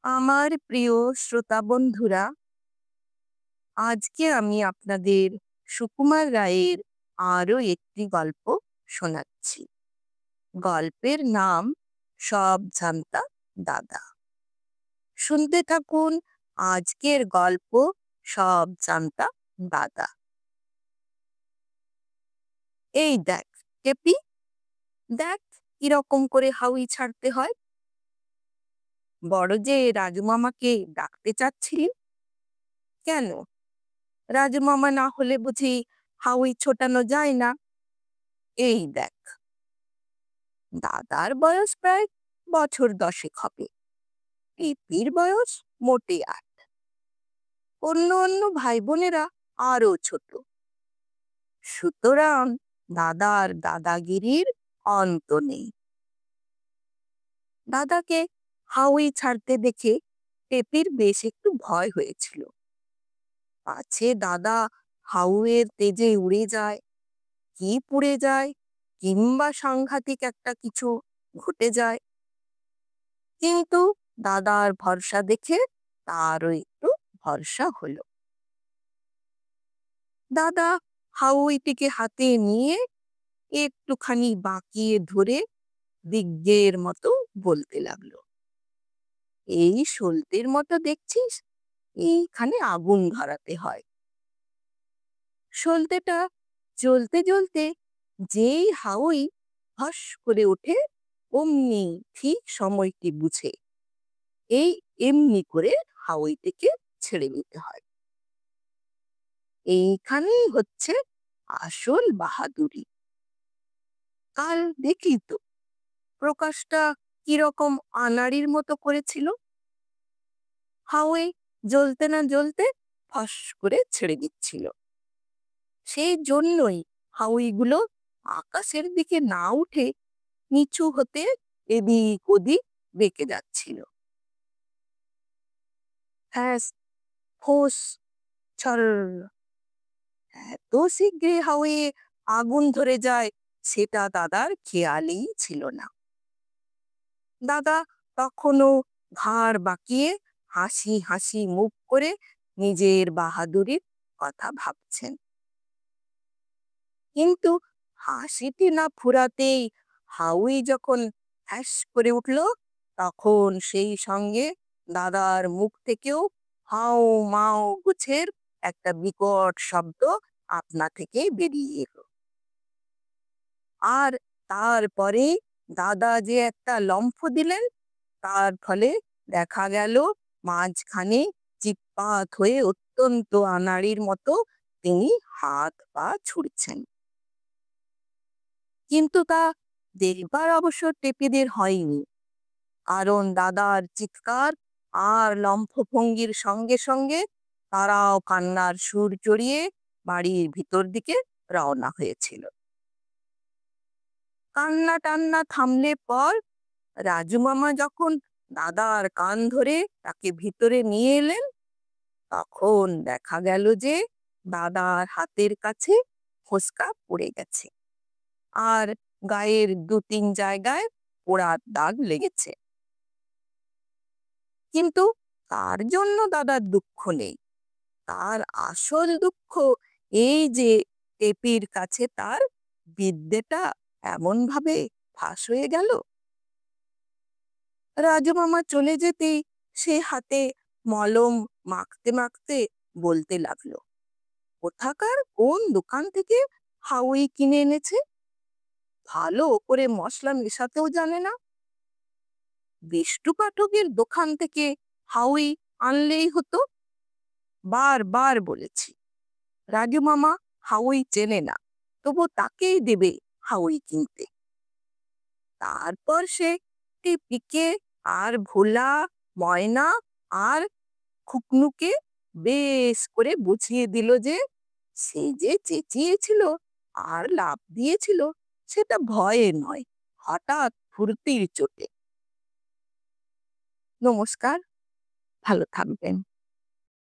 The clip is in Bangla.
আমার প্রিয় শ্রোতা বন্ধুরা, আজকে আমি আপনাদের সুকুমার রায়ের আরো একটি গল্প শোনাচ্ছি। গল্পের নাম সব জানতা দাদা। শুনতে থাকুন আজকের গল্প সব জানতা দাদা। এই দেখ কেপি, দেখ কিরকম করে হাউই ছাড়তে হয়। বড় যে রাজু মামাকে ডাকতে চাচ্ছিলি, কেন? রাজু মামা না হলে বুঝি হাউই ছোটানো যায় না? এই দেখ, দাদার বয়স প্রায় বছর 10 হবে, পিপির বয়স মোটে 8। অন্য অন্য ভাই বোনেরা আরো ছোট। সুতরাং দাদার দাদাগিরির অন্ত নেই। দাদাকে হাউই ছাড়তে দেখে পেপির বেশ একটু ভয় হয়েছিল। পাছে দাদা হাউয়ের তেজে উড়ে যায়, কি পুড়ে যায়, কিংবা সাংঘাতিক একটা কিছু ঘটে যায়। কিন্তু দাদার ভরসা দেখে তারও একটু ভরসা হলো। দাদা হাউইটিকে হাতে নিয়ে একটুখানি বাঁকিয়ে ধরে দিগ্গের মতো বলতে লাগলো, এই সলতের মতো দেখছিস, এইখানে আগুন ধরাতে হয়। সলতেটা জ্বলতে জ্বলতে যেই হাউই হস করে ওঠে, অমনি ঠিক সময়টি বুঝে এই এমনি করে হাউইটিকে ছেড়ে দিতে হয়। এইখানেই হচ্ছে আসল বাহাদুরি। কাল দেখলি তো প্রকাশটা কিরকম আনাড়ির মতো করেছিল। হাওয়ায় জ্বলতে না জ্বলতে ফস করে ছেড়ে দিচ্ছিল। সেই জন্যই হাউইগুলো আকাশের দিকে না উঠে নিচু হতে এদিক ওদিক বেঁকে যাচ্ছিল। ফ্যাস, ফোঁস, ছর, এত শীঘ্রই হাওয়ে আগুন ধরে যায় সেটা দাদার খেয়ালই ছিল না। দাদা তখনও ঘাড় বাঁকিয়ে হাসি হাসি মুখ করে নিজের বাহাদুরির কথা ভাবছেন। কিন্তু হাসিটি না ফুরাতেই হাউই যখন হ্যাস করে উঠল, তখন সেই সঙ্গে দাদার মুখ থেকেও হাউ মাউ গুছের একটা বিকট শব্দ আপনা থেকে বেরিয়ে এলো। আর তারপরে দাদা যে একটা লম্ফ দিলেন, তার ফলে দেখা গেল মাঝখানে চিৎপাত হয়ে অত্যন্ত আনাড়ির মতো তিনি হাত পা ছুড়ছেন। কিন্তু তা দেখবার অবশ্য টেপিদের হয়নি, কারণ দাদার চিৎকার আর লম্ফভঙ্গির সঙ্গে সঙ্গে তারাও কান্নার সুর চড়িয়ে বাড়ির ভিতর দিকে রওনা হয়েছিল। কান্না টান্না থামলে পর রাজু মামা যখন দাদার কান ধরে তাকে ভিতরে নিয়ে এলেন, তখন দেখা গেল যে দাদার হাতের কাছে ফোস্কা পড়ে গেছে, আর গায়ের 2-3 জায়গায় পোড়ার দাগ লেগেছে। কিন্তু তার জন্য দাদার দুঃখ নেই। তার আসল দুঃখ এই যে টেপির কাছে তার বিদ্যেটা এমন ভাবে ফাঁস হয়ে গেল। রাজু মামা চলে যেতেই সে হাতে মলম মাখতে মাখতে বলতে লাগলো, কোথাকার কোন দোকান থেকে হাউই কিনে এনেছে, ভালো করে মশলা মেশাতেও জানে না। বিষ্টু পাঠকের দোকান থেকে হাউই আনলেই হতো। বারবার বলেছি, রাজু মামা হাউই চেনে না, তবু তাকেই দেবে হাউই কিনতে। তারপর সে টিপিকে আর ভোলা, ময়না আর খুকনুকে বেশ করে বুঝিয়ে দিল যে সে যে চেঁচিয়েছিল আর লাফ দিয়েছিল সেটা ভয়ে নয়, হঠাৎ ফুর্তির চোটে। নমস্কার, ভালো থাকবেন।